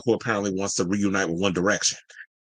who apparently wants to reunite with One Direction.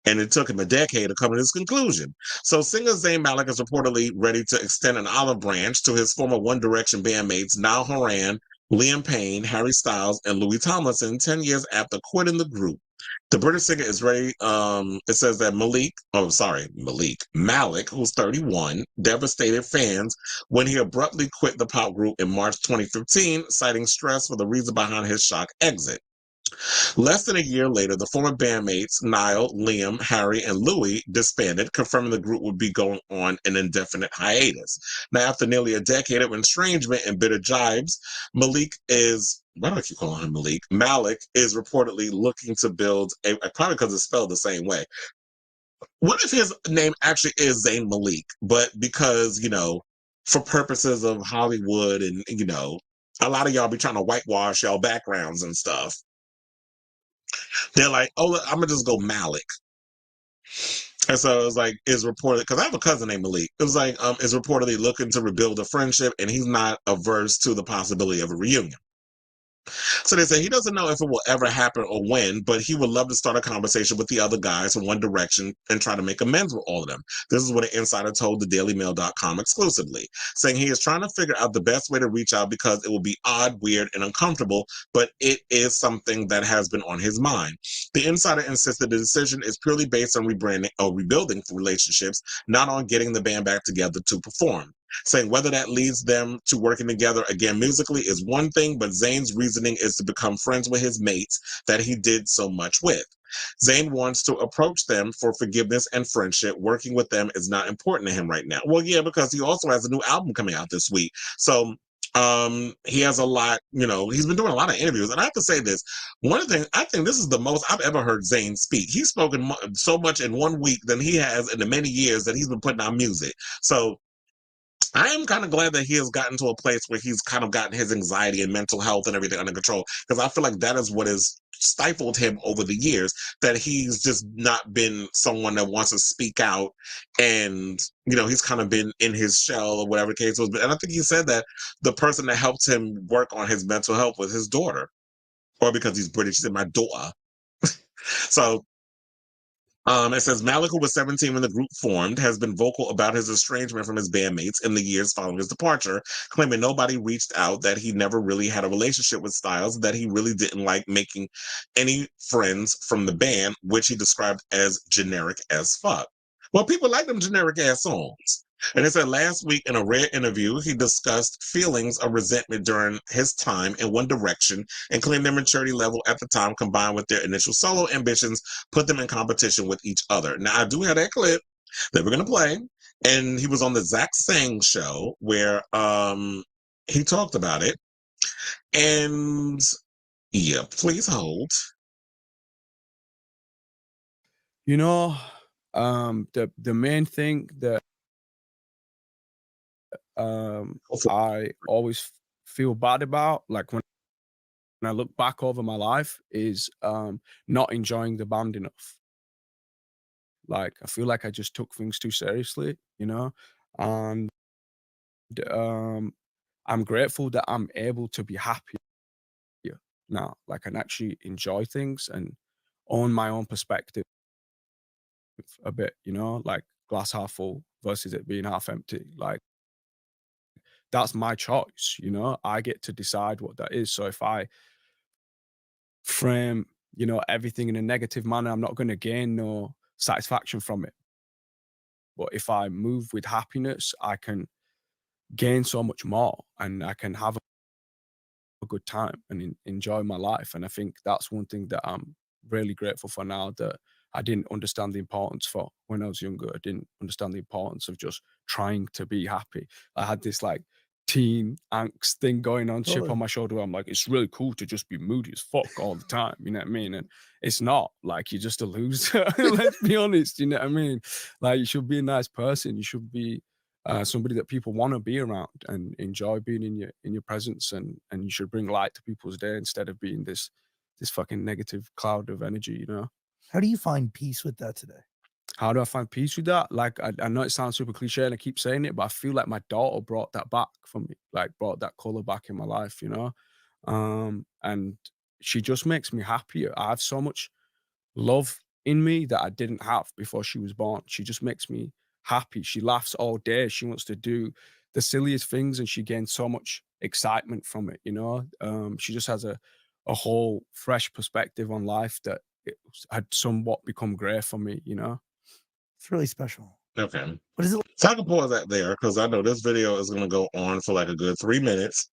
And it took him a decade to come to this conclusion. So singer Zayn Malik is reportedly ready to extend an olive branch to his former One Direction bandmates Niall Horan, Liam Payne, Harry Styles, and Louis Tomlinson 10 years after quitting the group. The British singer is ready. It says that Malik, who's 31, devastated fans when he abruptly quit the pop group in March 2015, citing stress for the reason behind his shock exit. Less than a year later, the former bandmates Niall, Liam, Harry, and Louis disbanded, confirming the group would be going on an indefinite hiatus. Now, after nearly a decade of estrangement and bitter jibes, why do I keep calling him Malik? Malik is reportedly looking to build probably because it's spelled the same way. What if his name actually is Zayn Malik, but because, for purposes of Hollywood and, a lot of y'all be trying to whitewash y'all backgrounds and stuff. They're like, oh, I'm going to just go Malik. And so it was like, is reported, because I have a cousin named Malik. It was like, is reportedly looking to rebuild a friendship, and he's not averse to the possibility of a reunion. So they say he doesn't know if it will ever happen or when, but he would love to start a conversation with the other guys from One Direction and try to make amends with all of them. This is what an insider told thedailymail.com exclusively, saying he is trying to figure out the best way to reach out because it will be odd, weird, and uncomfortable, but it is something that has been on his mind. The insider insisted the decision is purely based on rebranding or rebuilding relationships, not on getting the band back together to perform, saying whether that leads them to working together again musically is one thing, but Zayn's reasoning is to become friends with his mates that he did so much with. Zayn wants to approach them for forgiveness and friendship. Working with them is not important to him right now. Well, yeah, because he also has a new album coming out this week. So he has a lot, he's been doing a lot of interviews. And I have to say this, one of the things, I think this is the most I've ever heard Zayn speak. He's spoken so much in 1 week than he has in the many years that he's been putting out music. So I am kind of glad that he has gotten to a place where he's kind of gotten his anxiety and mental health and everything under control, because I feel like that is what has stifled him over the years, that he's just not been someone that wants to speak out, and he's kind of been in his shell or whatever the case was. And I think he said that the person that helped him work on his mental health was his daughter, or because he's British, he said my daughter. So it says Malik, who was 17 when the group formed, has been vocal about his estrangement from his bandmates in the years following his departure, claiming nobody reached out, that he never really had a relationship with Styles, that he really didn't like making any friends from the band, which he described as generic as fuck. Well, people like them generic ass songs. And it said last week in a rare interview, he discussed feelings of resentment during his time in One Direction and claimed their maturity level at the time, combined with their initial solo ambitions, put them in competition with each other. Now, I do have that clip that we're going to play. And he was on the Zach Sang show where he talked about it. And yeah, please hold. The main thing that I always feel bad about, like when I look back over my life, is not enjoying the band enough. Like, I feel like I just took things too seriously, and I'm grateful that I'm able to be happy now, like, and actually enjoy things and own my own perspective a bit, like glass half full versus it being half empty. Like, that's my choice, I get to decide what that is. So if I frame, everything in a negative manner, I'm not going to gain no satisfaction from it. But if I move with happiness, I can gain so much more, and I can have a good time and enjoy my life. And I think that's one thing that I'm really grateful for now, that I didn't understand the importance for when I was younger. I didn't understand the importance of just trying to be happy. I had this like teen angst thing going on, chip on my shoulder. I'm like, it's really cool to just be moody as fuck all the time. You know what I mean? And it's not. Like, you're just a loser. Let's be honest. You know what I mean? Like, you should be a nice person. You should be somebody that people want to be around and enjoy being in your presence, and you should bring light to people's day instead of being this fucking negative cloud of energy. How do you find peace with that today? How do I find peace with that? Like, I know it sounds super cliche and I keep saying it, but I feel like my daughter brought that back for me, like brought that color back in my life, and she just makes me happier. I have so much love in me that I didn't have before she was born. She just makes me happy. She laughs all day. She wants to do the silliest things, and she gains so much excitement from it, you know? She just has a whole fresh perspective on life that it had somewhat become grey for me, you know? It's really special. Okay. What is it? So I can pause that there because I know this video is going to go on for like a good 3 minutes.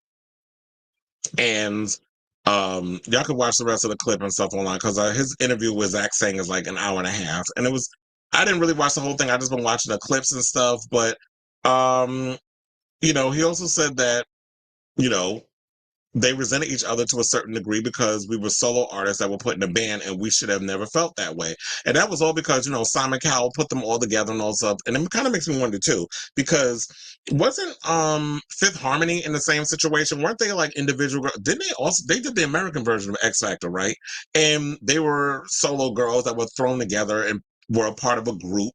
And y'all can watch the rest of the clip and stuff online because his interview with Zach Sang is like an hour and a half. And I didn't really watch the whole thing. I just been watching the clips and stuff. But, you know, he also said that, you know, they resented each other to a certain degree because we were solo artists that were put in a band and we should have never felt that way. And that was all because, you know, Simon Cowell put them all together and all stuff. And it kind of makes me wonder too, because wasn't Fifth Harmony in the same situation? Weren't they like individual didn't they did the American version of X Factor, right? And they were solo girls that were thrown together and were a part of a group,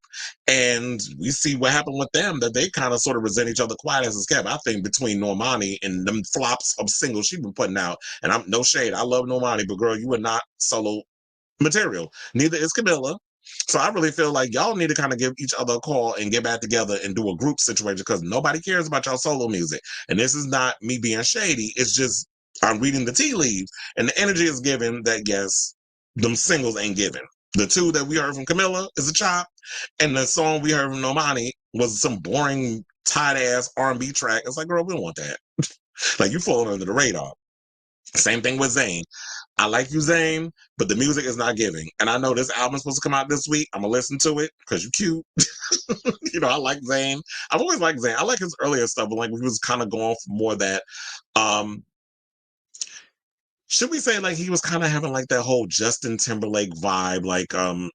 and we see what happened with them, that they kind of sort of resent each other quiet as it's kept. I think between Normani and them flops of singles she's been putting out, and I'm no shade, I love Normani, but girl, you are not solo material. Neither is Camilla. So I really feel like y'all need to kind of give each other a call and get back together and do a group situation because nobody cares about y'all solo music. And this is not me being shady. It's just I'm reading the tea leaves, and the energy is given that yes, them singles ain't given. The two that we heard from Camilla is a chop, and the song we heard from Normani was some boring, tight-ass R&B track. It's like, girl, we don't want that. Like, you falling under the radar. Same thing with Zayn. I like you, Zayn, but the music is not giving. And I know this album's supposed to come out this week. I'm going to listen to it because you're cute. You know, I like Zayn. I've always liked Zayn. I like his earlier stuff, but like he was kind of going for more that should we say like he was kind of having like that whole Justin Timberlake vibe? Like, I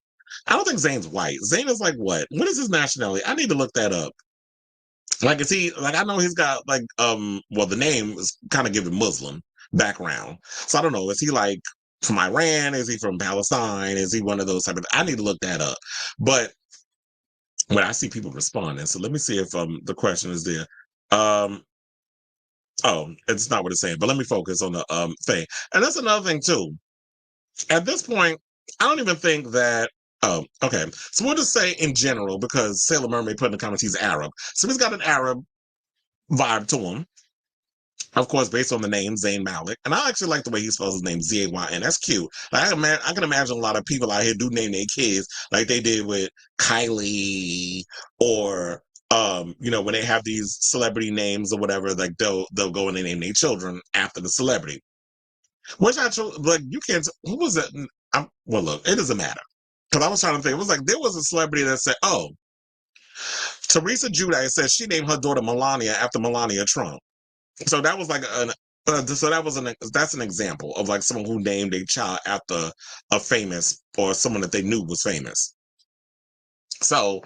don't think Zayn's white. Zayn is like what? What is his nationality? I need to look that up. Like, is he like I know he's got like well the name is kind of giving Muslim background. So I don't know. Is he like from Iran? Is he from Palestine? Is he one of those type of I need to look that up. But when I see people responding, so let me see if the question is there. Oh, it's not what it's saying, but let me focus on the thing. And that's another thing too. At this point, I don't even think that okay. So we'll just say in general, because Sailor Mermaid put in the comments he's Arab. So he's got an Arab vibe to him. Of course, based on the name Zayn Malik. And I actually like the way he spells his name, Z-A-Y-N. That's cute. Like, I can imagine a lot of people out here do name their kids like they did with Kylie or you know, when they have these celebrity names or whatever, like they'll go and they name their children after the celebrity. Which like you can't. Who was it? Well, look, it doesn't matter because I was trying to think. It was like there was a celebrity that said, "Oh, Teresa Giudice says she named her daughter Melania after Melania Trump." So that was like that's an example of like someone who named a child after a famous or someone that they knew was famous. So,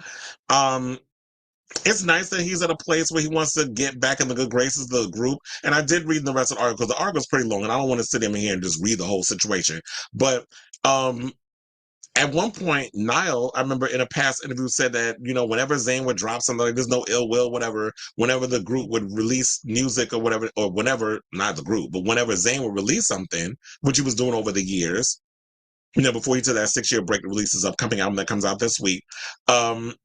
it's nice that he's at a place where he wants to get back in the good graces of the group. And I did read the rest of the article because the article's pretty long and I don't want to sit in here and just read the whole situation. But at one point, Niall, I remember in a past interview said that, you know, whenever Zayn would drop something, like there's no ill will, whatever, whenever the group would release music or whatever, or whenever, not the group, but whenever Zayn would release something, which he was doing over the years, you know, before he took that 6-year break to release his upcoming album that comes out this week,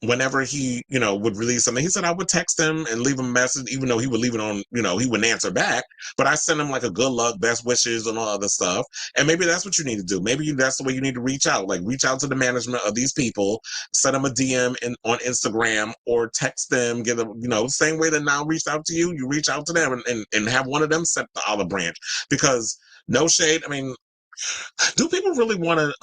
whenever he, you know, would release something, he said I would text him and leave him a message, even though he would leave it on, you know, he wouldn't answer back, but I sent him like a good luck, best wishes and all other stuff. And maybe that's what you need to do. Maybe that's the way you need to reach out, like reach out to the management of these people, send them a DM on Instagram or text them, give them, you know, same way that now reached out to you, you reach out to them and have one of them set the olive branch, because no shade, I mean, do people really want to?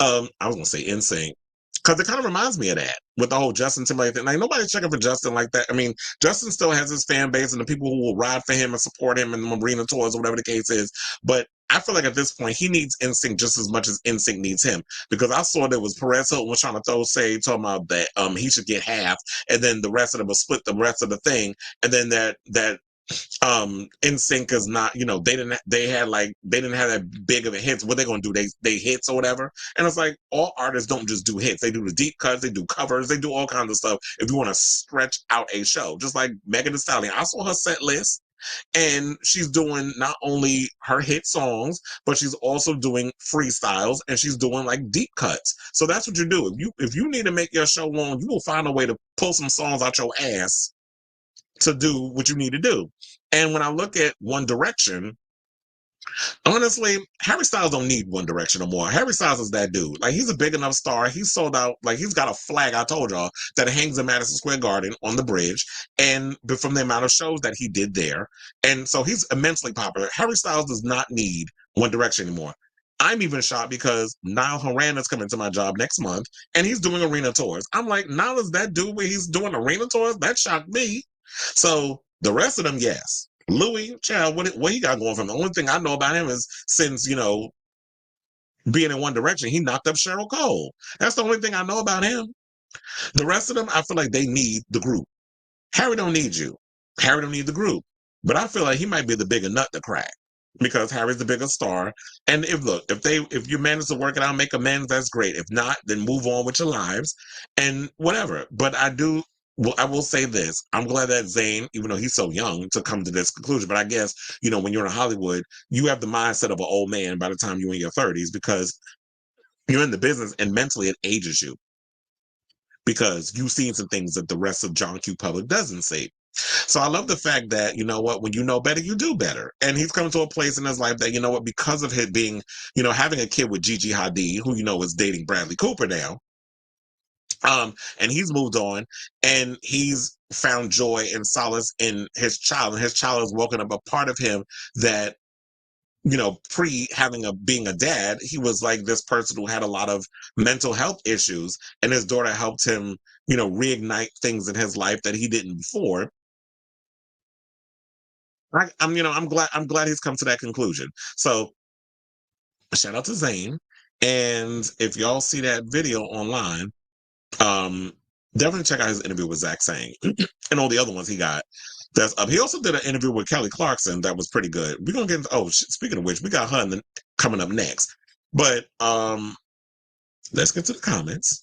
I was gonna say NSYNC because it kind of reminds me of that with the whole Justin Timberlake thing. Like nobody's checking for Justin like that. I mean, Justin still has his fan base and the people who will ride for him and support him in the arena tours or whatever the case is. But I feel like at this point he needs NSYNC just as much as NSYNC needs him, because I saw that was Perez Hilton was trying to throw shade, talking about that he should get half, and then the rest of them will split the rest of the thing, and then that NSYNC is not, you know, they didn't have that big of a hits. What they gonna do? They hits or whatever. And it's like all artists don't just do hits. They do the deep cuts, they do covers, they do all kinds of stuff if you want to stretch out a show. Just like Megan Thee Stallion. I saw her set list. And she's doing not only her hit songs, but she's also doing freestyles and she's doing like deep cuts. So that's what you do. If you need to make your show long, you will find a way to pull some songs out your ass to do what you need to do. And when I look at One Direction, honestly, Harry Styles don't need One Direction no more. Harry Styles is that dude. Like, he's a big enough star. He's sold out. Like, he's got a flag, I told y'all, that hangs in Madison Square Garden on the bridge. And from the amount of shows that he did there. And so he's immensely popular. Harry Styles does not need One Direction anymore. I'm even shocked because Niall Horan is coming to my job next month and he's doing arena tours. I'm like, Niall is that dude where he's doing arena tours? That shocked me. So the rest of them, yes. Louis, child, what he got going from? The only thing I know about him is since, being in One Direction, he knocked up Cheryl Cole. That's the only thing I know about him. The rest of them, I feel like they need the group. Harry don't need you. Harry don't need the group. But I feel like he might be the bigger nut to crack because Harry's the bigger star. And if you manage to work it out, make amends, that's great. If not, then move on with your lives and whatever. But I will say this. I'm glad that Zayn, even though he's so young to come to this conclusion, but I guess, when you're in Hollywood, you have the mindset of an old man by the time you're in your 30s because you're in the business and mentally it ages you because you've seen some things that the rest of John Q. Public doesn't see. So I love the fact that, when you know better, you do better. And he's coming to a place in his life that, because of him being, having a kid with Gigi Hadid, who, is dating Bradley Cooper now, and he's moved on and he's found joy and solace in his child, and his child has woken up a part of him that, pre being a dad, he was like this person who had a lot of mental health issues, and his daughter helped him, reignite things in his life that he didn't before. I'm glad he's come to that conclusion. So shout out to Zayn. And if y'all see that video online, definitely check out his interview with Zach Sang and all the other ones he got. That's up. He also did an interview with Kelly Clarkson that was pretty good. We're gonna get into, speaking of which, we got her coming up next. But let's get to the comments.